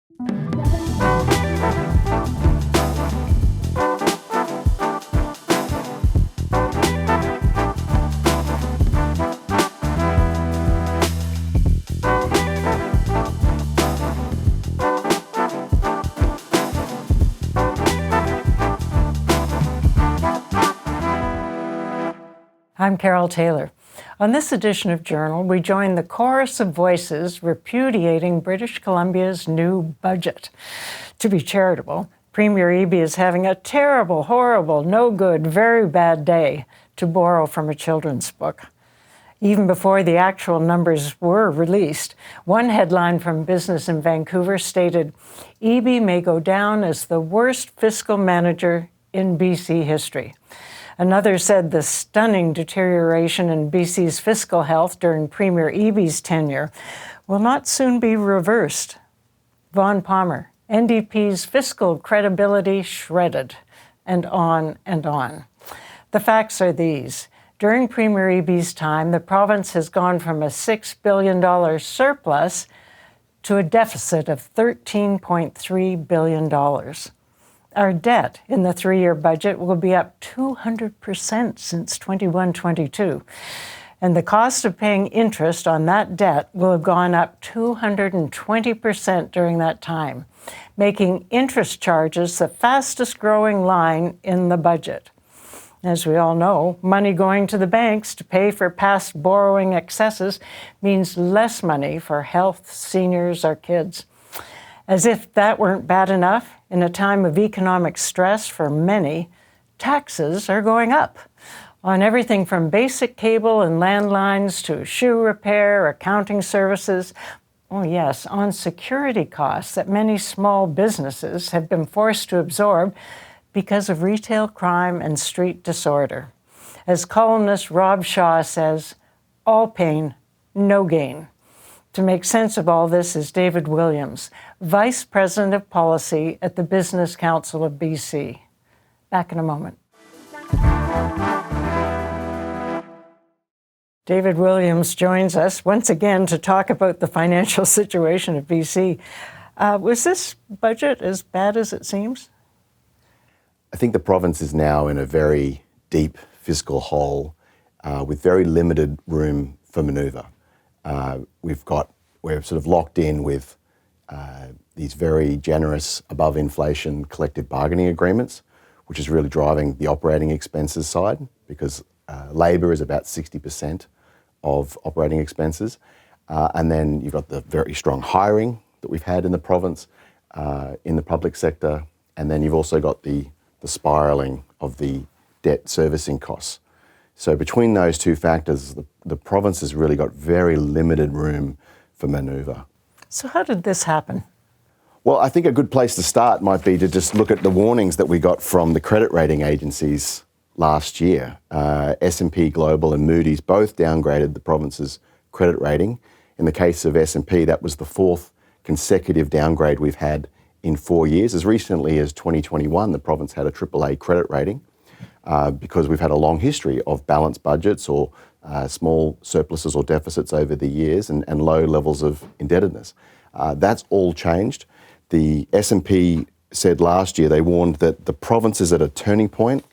I'm Carole Taylor. On this edition of Journal, we join the chorus of voices repudiating British Columbia's new budget. To be charitable, Premier Eby is having a terrible, horrible, no good, very bad day, to borrow from a children's book. Even before the actual numbers were released, one headline from Business in Vancouver stated, "Eby may go down as the worst fiscal manager in BC history." Another said the stunning deterioration in BC's fiscal health during Premier Eby's tenure will not soon be reversed. Vaughn Palmer, NDP's fiscal credibility shredded, and on and on. The facts are these. During Premier Eby's time, the province has gone from a $6 billion surplus to a deficit of $13.3 billion. Our debt in the three-year budget will be up 200% since 21-22. And the cost of paying interest on that debt will have gone up 220% during that time, making interest charges the fastest growing line in the budget. As we all know, money going to the banks to pay for past borrowing excesses means less money for health, seniors, or kids. As if that weren't bad enough, in a time of economic stress for many, taxes are going up on everything from basic cable and landlines to shoe repair, accounting services. Oh yes, on security costs that many small businesses have been forced to absorb because of retail crime and street disorder. As columnist Rob Shaw says, all pain, no gain. To make sense of all this is David Williams, Vice President of Policy at the Business Council of BC. Back in a moment. David Williams joins us once again to talk about the financial situation of BC. Was this budget as bad as it seems? I think the province is now in a very deep fiscal hole with very limited room for manoeuvre. We're sort of locked in with these very generous above inflation collective bargaining agreements, which is really driving the operating expenses side because labour is about 60% of operating expenses. And then you've got the very strong hiring that we've had in the province, in the public sector. And then you've also got the spiralling of the debt servicing costs. So between those two factors, the province has really got very limited room for manoeuvre. So how did this happen? Well, I think a good place to start might be to just look at the warnings that we got from the credit rating agencies last year. S&P Global and Moody's both downgraded the province's credit rating. In the case of S&P, that was the fourth consecutive downgrade we've had in 4 years. As recently as 2021, the province had a AAA credit rating because we've had a long history of balanced budgets or small surpluses or deficits over the years and low levels of indebtedness. That's all changed. The S&P said last year, they warned that the province is at a turning point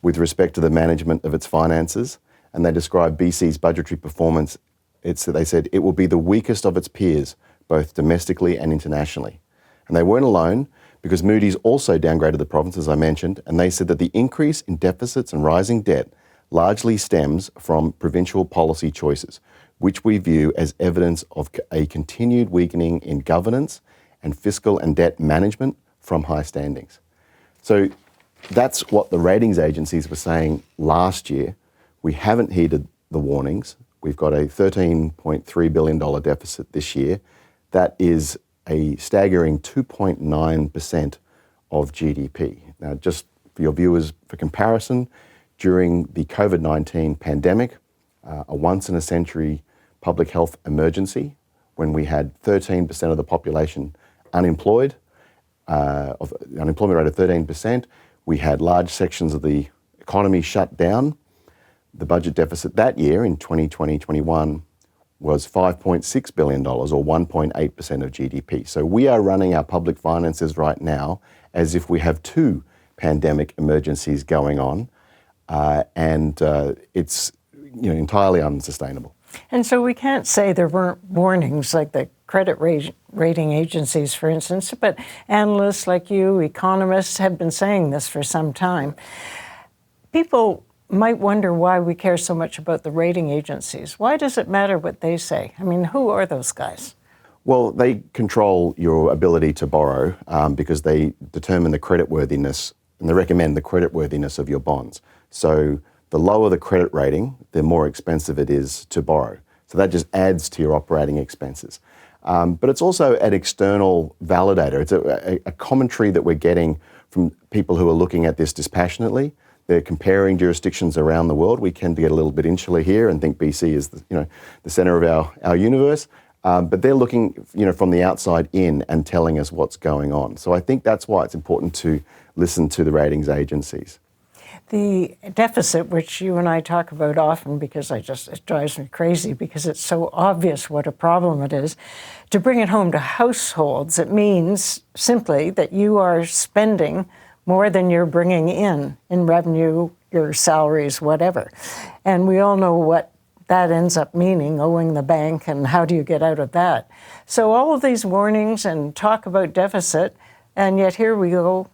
with respect to the management of its finances, and they described BC's budgetary performance. They said it will be the weakest of its peers, both domestically and internationally. And they weren't alone, because Moody's also downgraded the province, as I mentioned, and they said that the increase in deficits and rising debt largely stems from provincial policy choices, which we view as evidence of a continued weakening in governance and fiscal and debt management from high standings. So that's what the ratings agencies were saying last year. We haven't heeded the warnings. We've got a $13.3 billion deficit this year. That is a staggering 2.9% of GDP. Now, just for your viewers, for comparison, during the COVID-19 pandemic, a once-in-a-century public health emergency, when we had 13% of the population unemployed, of the unemployment rate of 13%, we had large sections of the economy shut down. The budget deficit that year in 2020-21 was $5.6 billion, or 1.8% of GDP. So we are running our public finances right now as if we have two pandemic emergencies going on, and it's entirely unsustainable. And so we can't say there weren't warnings like the credit rating agencies, for instance, but analysts like you, economists, have been saying this for some time. People might wonder why we care so much about the rating agencies. Why does it matter what they say? I mean, who are those guys? Well, they control your ability to borrow because they determine the creditworthiness, and they recommend the creditworthiness of your bonds. So the lower the credit rating, the more expensive it is to borrow. So that just adds to your operating expenses. But it's also an external validator. It's a commentary that we're getting from people who are looking at this dispassionately. They're comparing jurisdictions around the world. We tend to get a little bit insular here and think BC is the center of our universe. But they're looking from the outside in and telling us what's going on. So I think that's why it's important to listen to the ratings agencies. The deficit, which you and I talk about often because it drives me crazy because it's so obvious what a problem it is. To bring it home to households, it means simply that you are spending more than you're bringing in revenue, your salaries, whatever. And we all know what that ends up meaning, owing the bank, and how do you get out of that? So all of these warnings and talk about deficit, and yet here we go,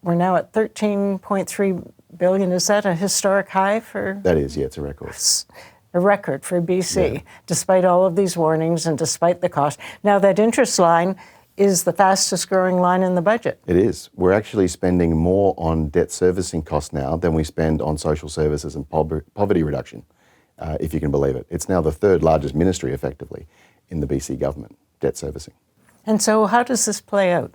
we're now at $13.3 billion. Is that a historic high for? That is, yeah, it's a record. A record for BC, despite all of these warnings and despite the cost. Now that interest line is the fastest growing line in the budget. It is. We're actually spending more on debt servicing costs now than we spend on social services and poverty reduction, if you can believe it. It's now the third largest ministry, effectively, in the BC government, debt servicing. And so how does this play out?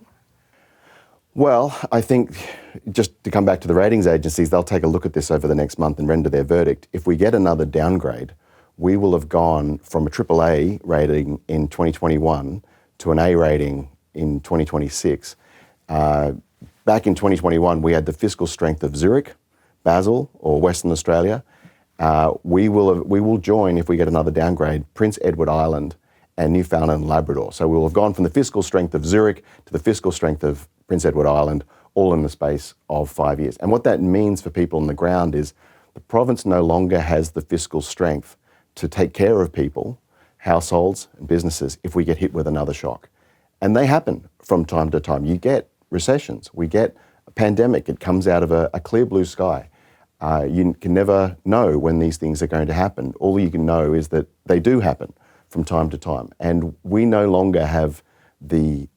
Well, I think, just to come back to the ratings agencies, they'll take a look at this over the next month and render their verdict. If we get another downgrade, we will have gone from a AAA rating in 2021 to an A rating in 2026. Back in 2021, we had the fiscal strength of Zurich, Basel, or Western Australia. We will join, if we get another downgrade, Prince Edward Island and Newfoundland and Labrador. So we'll have gone from the fiscal strength of Zurich to the fiscal strength of Prince Edward Island, all in the space of 5 years. And what that means for people on the ground is the province no longer has the fiscal strength to take care of people, households and businesses if we get hit with another shock. And they happen from time to time. You get recessions. We get a pandemic. It comes out of a clear blue sky. You can never know when these things are going to happen. All you can know is that they do happen from time to time. And we no longer have the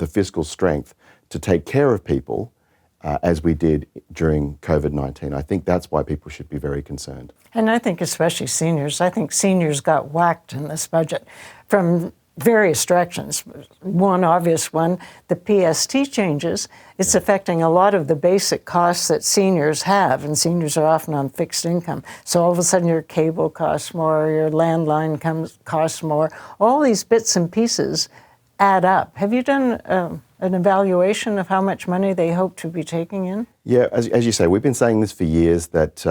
fiscal strength to take care of people as we did during COVID-19. I think that's why people should be very concerned. And I think especially seniors. I think seniors got whacked in this budget from various directions. One obvious one, the PST changes. It's affecting a lot of the basic costs that seniors have, and seniors are often on fixed income. So all of a sudden your cable costs more, your landline costs more. All these bits and pieces add up. Have you done an evaluation of how much money they hope to be taking in? Yeah, as you say, we've been saying this for years that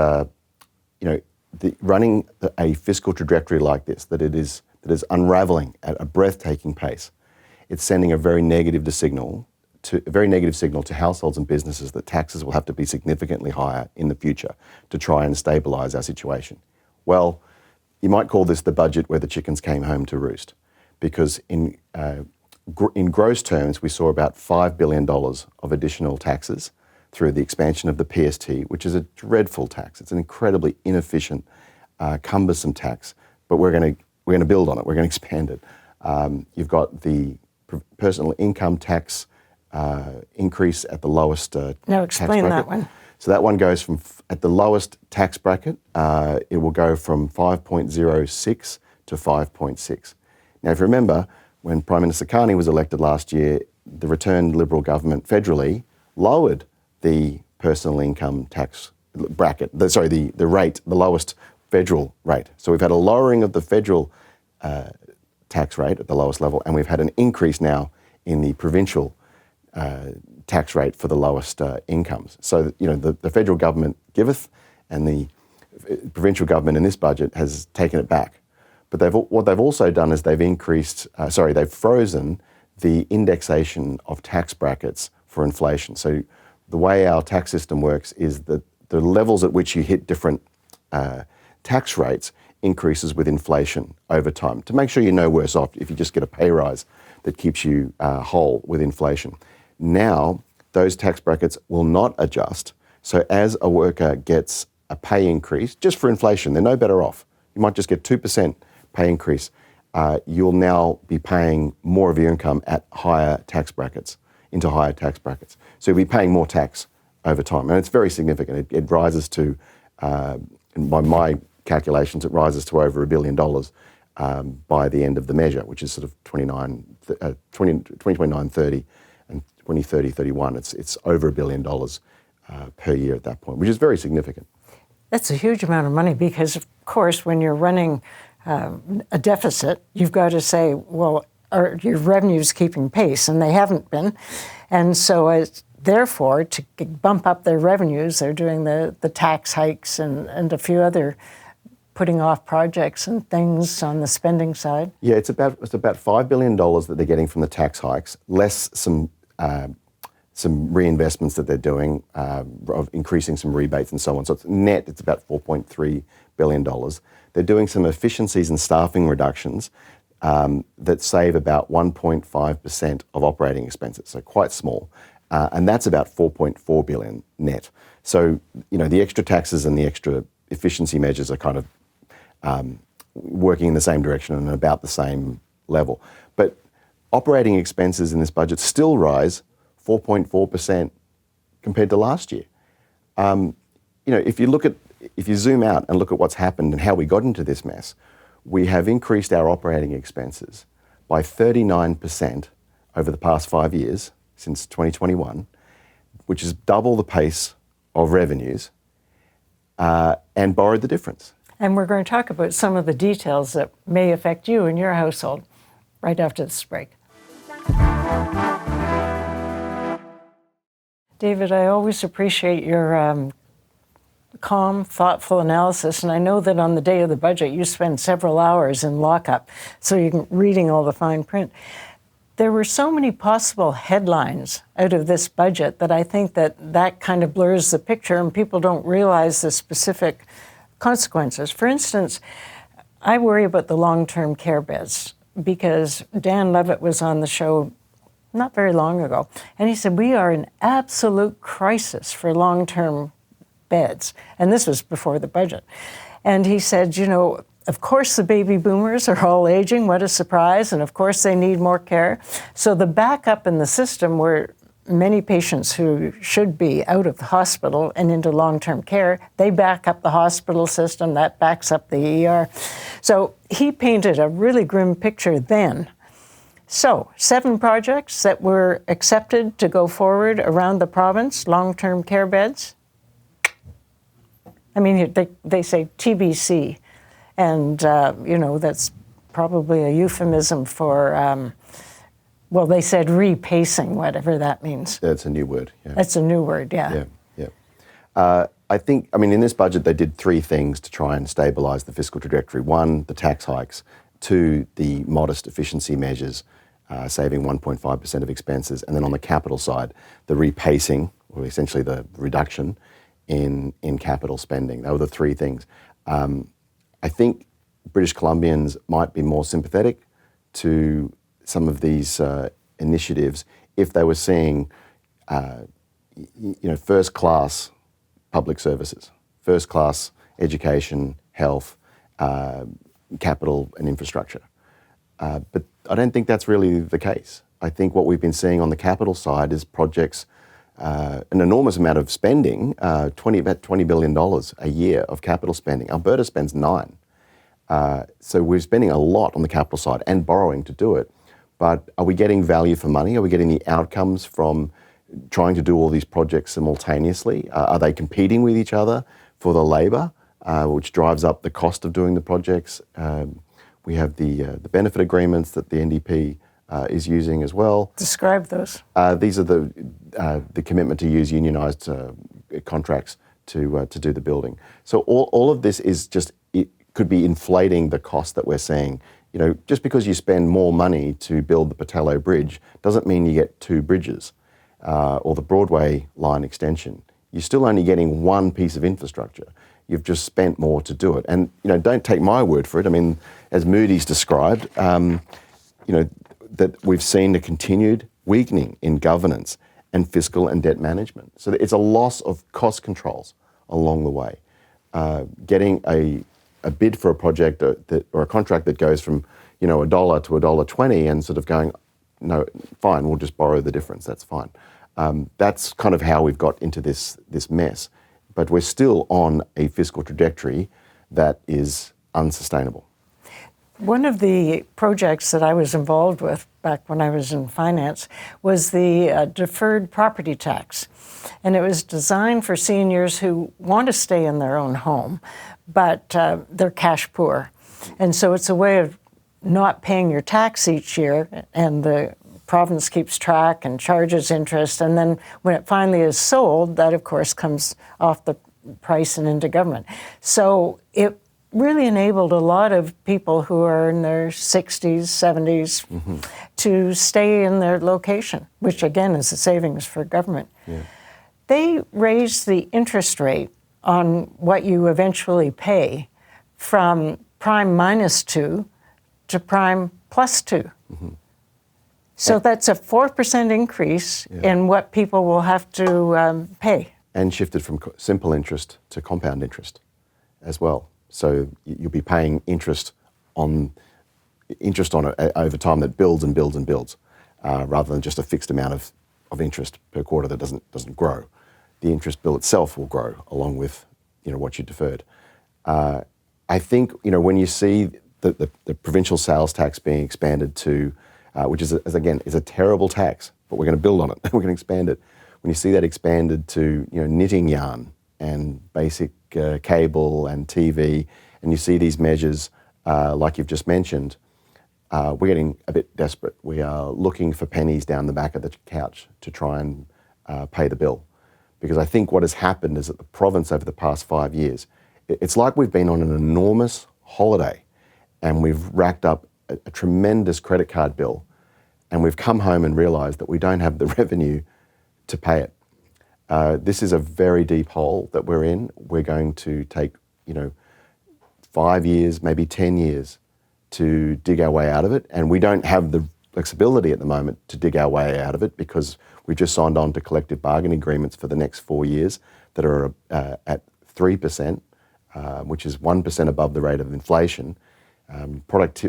running a fiscal trajectory like this, that it is unraveling at a breathtaking pace. It's sending a very negative signal to households and businesses that taxes will have to be significantly higher in the future to try and stabilise our situation. Well, you might call this the budget where the chickens came home to roost, because in gross terms, we saw about $5 billion of additional taxes through the expansion of the PST, which is a dreadful tax. It's an incredibly inefficient, cumbersome tax, but we're going to build on it. We're going to expand it. You've got the personal income tax increase at the lowest Now explain tax bracket. that one. So that one goes from, at the lowest tax bracket, it will go from 5.06 to 5.6. Now, if you remember, when Prime Minister Carney was elected last year, the returned Liberal government federally lowered the personal income tax bracket, the rate, the lowest federal rate. So we've had a lowering of the federal tax rate at the lowest level, and we've had an increase now in the provincial tax rate for the lowest incomes. So the federal government giveth, and the provincial government in this budget has taken it back. But what they've also done is they've frozen the indexation of tax brackets for inflation. So the way our tax system works is that the levels at which you hit different tax rates increases with inflation over time to make sure you're no worse off if you just get a pay rise that keeps you whole with inflation. Now, those tax brackets will not adjust. So as a worker gets a pay increase, just for inflation, they're no better off. You might just get 2% pay increase. You'll now be paying more of your income at higher tax brackets, into higher tax brackets. So you'll be paying more tax over time. And it's very significant. It rises to, by my calculations, it rises to over $1 billion by the end of the measure, which is sort of 2029-30 and 2030-31. It's over $1 billion per year at that point, which is very significant. That's a huge amount of money because, of course, when you're running a deficit, you've got to say, well, are your revenues keeping pace? And they haven't been. And so therefore, to bump up their revenues, they're doing the tax hikes and a few other putting off projects and things on the spending side. Yeah, it's about $5 billion that they're getting from the tax hikes, less some reinvestments that they're doing, of increasing some rebates and so on. So it's it's about $4.3 billion. They're doing some efficiencies and staffing reductions that save about 1.5% of operating expenses, so quite small. And that's about $4.4 billion net. So, the extra taxes and the extra efficiency measures are kind of working in the same direction and about the same level. But operating expenses in this budget still rise 4.4% compared to last year. If you zoom out and look at what's happened and how we got into this mess, we have increased our operating expenses by 39% over the past 5 years, since 2021, which is double the pace of revenues, and borrowed the difference. And we're going to talk about some of the details that may affect you and your household right after this break. David, I always appreciate your calm, thoughtful analysis, and I know that on the day of the budget you spend several hours in lockup, so you're reading all the fine print. There were so many possible headlines out of this budget that I think that kind of blurs the picture and people don't realize the specific consequences. For instance, I worry about the long-term care beds because Dan Levitt was on the show not very long ago, and he said, we are in absolute crisis for long-term beds. And this was before the budget. And he said, of course the baby boomers are all aging, what a surprise, and of course they need more care. So the backup in the system were many patients who should be out of the hospital and into long-term care, they back up the hospital system, that backs up the ER. So he painted a really grim picture then. So 7 projects that were accepted to go forward around the province, long-term care beds. I mean, they say TBC, and, that's probably a euphemism for, they said repacing, whatever that means. That's a new word, yeah. That's a new word, yeah. Yeah. I think, in this budget, they did 3 things to try and stabilise the fiscal trajectory. 1, the tax hikes. 2, the modest efficiency measures, saving 1.5% of expenses. And then on the capital side, the repacing, or essentially the reduction in capital spending. They were the 3 things. I think British Columbians might be more sympathetic to some of these initiatives if they were seeing, first-class public services, first-class education, health, capital and infrastructure. But I don't think that's really the case. I think what we've been seeing on the capital side is projects, an enormous amount of spending, about $20 billion a year of capital spending. Alberta spends $9 billion. So we're spending a lot on the capital side and borrowing to do it. But are we getting value for money? Are we getting the outcomes from trying to do all these projects simultaneously? Are they competing with each other for the labour, which drives up the cost of doing the projects? We have the benefit agreements that the NDP is using as well. Describe those. These are the commitment to use unionised contracts to do the building. So all of this is just could be inflating the cost that we're seeing. You know, just because you spend more money to build the Patello Bridge doesn't mean you get 2 bridges or the Broadway line extension. You're still only getting one piece of infrastructure. You've just spent more to do it. And, you know, don't take my word for it. I mean, as Moody's described, you know, that we've seen a continued weakening in governance and fiscal and debt management. So it's a loss of cost controls along the way. Getting a bid for a project or a contract that goes from, you know, $1 to $1.20 and sort of going, no, fine, we'll just borrow the difference, that's fine. That's kind of how we've got into this mess. But we're still on a fiscal trajectory that is unsustainable. One of the projects that I was involved with back when I was in finance was the deferred property tax. And it was designed for seniors who want to stay in their own home, but they're cash poor. And so it's a way of not paying your tax each year, and the province keeps track and charges interest. And then when it finally is sold, that of course comes off the price and into government. So it really enabled a lot of people who are in their 60s, 70s to stay in their location, which again is a savings for government. Yeah. They raised the interest rate on what you eventually pay from prime -2 to prime +2. So that's a 4% increase in what people will have to pay. And shifted from simple interest to compound interest as well. So you'll be paying interest on it over time that builds and builds and builds, rather than just a fixed amount of interest per quarter that doesn't grow. The interest bill itself will grow along with, you know, what you deferred. I think, you know, when you see the provincial sales tax being expanded to, which is a terrible tax, but we're going to build on it. We're going to expand it. When you see that expanded to, you know, knitting yarn and basic cable and TV, and you see these measures like you've just mentioned, we're getting a bit desperate. We are looking for pennies down the back of the couch to try and pay the bill. Because I think what has happened is that the province over the past 5 years, it's like we've been on an enormous holiday and we've racked up a tremendous credit card bill, and we've come home and realised that we don't have the revenue to pay it. This is a very deep hole that we're in. We're going to take, you know, 5 years, maybe 10 years to dig our way out of it. And we don't have the flexibility at the moment to dig our way out of it because we've just signed on to collective bargaining agreements for the next 4 years that are at 3%, which is 1% above the rate of inflation.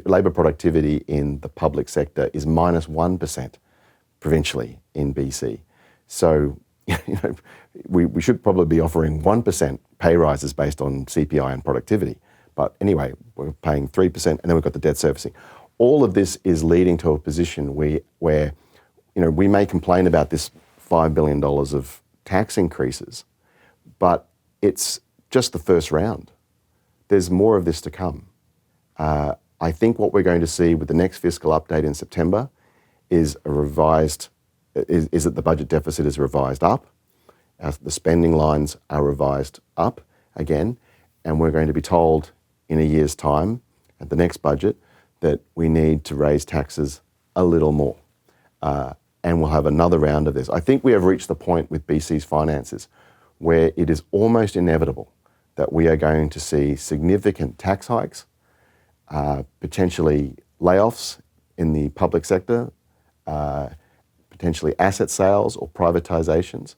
Labour productivity in the public sector is -1% provincially in BC. So, you know, we should probably be offering 1% pay rises based on CPI and productivity. But anyway, we're paying 3%, and then we've got the debt servicing. All of this is leading to a position where you know, we may complain about this $5 billion of tax increases, but it's just the first round. There's more of this to come. I think what we're going to see with the next fiscal update in September is that the budget deficit is revised up, the spending lines are revised up again, and we're going to be told in a year's time at the next budget that we need to raise taxes a little more. And we'll have another round of this. I think we have reached the point with BC's finances where it is almost inevitable that we are going to see significant tax hikes, potentially layoffs in the public sector, potentially asset sales or privatizations.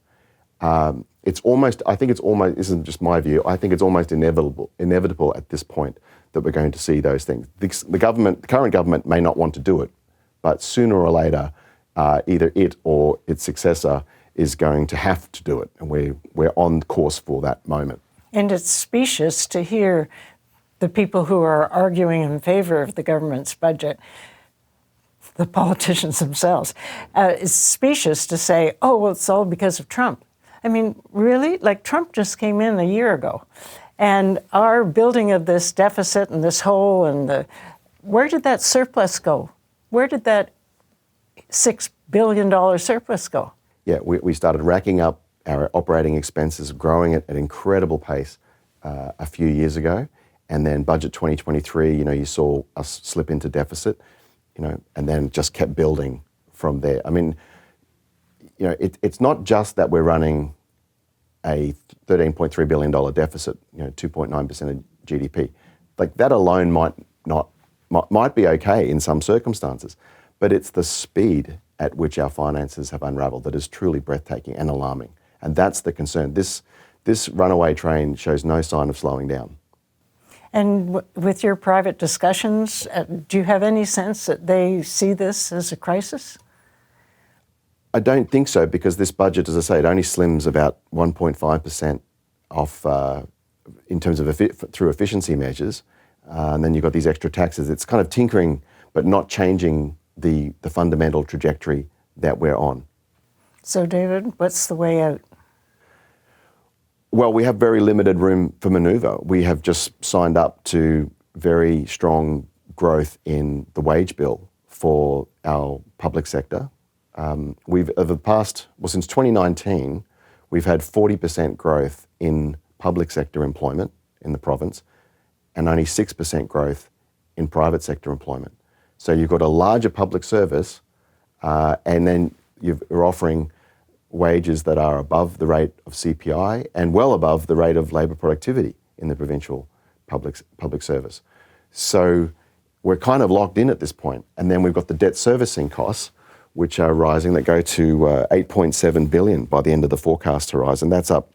This isn't just my view, I think it's almost inevitable at this point that we're going to see those things. The current government may not want to do it, but sooner or later, either it or its successor is going to have to do it, and we're on course for that moment. And it's specious to hear the people who are arguing in favor of the government's budget, the politicians themselves. It's specious to say, oh, well, it's all because of Trump. I mean, really? Like, Trump just came in a year ago, and our building of this deficit and this hole and where did that surplus go? Where did that $6 billion surplus go? Yeah, we started racking up our operating expenses, growing at an incredible pace a few years ago, And then budget 2023, you saw us slip into deficit, and then just kept building from there. I mean, it's not just that we're running a $13.3 billion deficit, 2.9% of GDP. Like that alone might be okay in some circumstances, but it's the speed at which our finances have unraveled that is truly breathtaking and alarming. And that's the concern. This runaway train shows no sign of slowing down. And with your private discussions, do you have any sense that they see this as a crisis? I don't think so, because this budget, as I say, it only slims about 1.5% off in terms of through efficiency measures. And then you've got these extra taxes. It's kind of tinkering, but not changing the fundamental trajectory that we're on. So, David, what's the way out? Well, we have very limited room for manoeuvre. We have just signed up to very strong growth in the wage bill for our public sector. Since 2019, we've had 40% growth in public sector employment in the province and only 6% growth in private sector employment. So you've got a larger public service and then you're offering wages that are above the rate of CPI and well above the rate of labour productivity in the provincial public service. So we're kind of locked in at this point. And then we've got the debt servicing costs, which are rising, that go to 8.7 billion by the end of the forecast horizon. That's up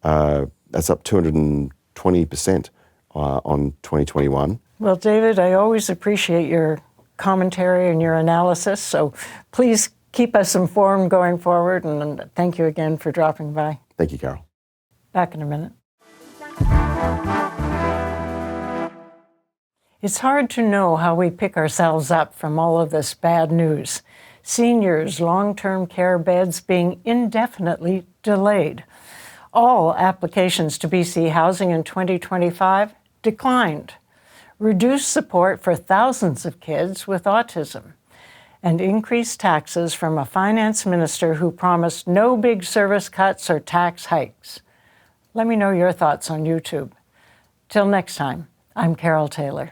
220% on 2021. Well, David, I always appreciate your commentary and your analysis, so please keep us informed going forward, and thank you again for dropping by. Thank you, Carole. Back in a minute. It's hard to know how we pick ourselves up from all of this bad news. Seniors' long-term care beds being indefinitely delayed. All applications to BC Housing in 2025 declined. Reduced support for thousands of kids with autism. And increased taxes from a finance minister who promised no big service cuts or tax hikes. Let me know your thoughts on YouTube. Till next time, I'm Carole Taylor.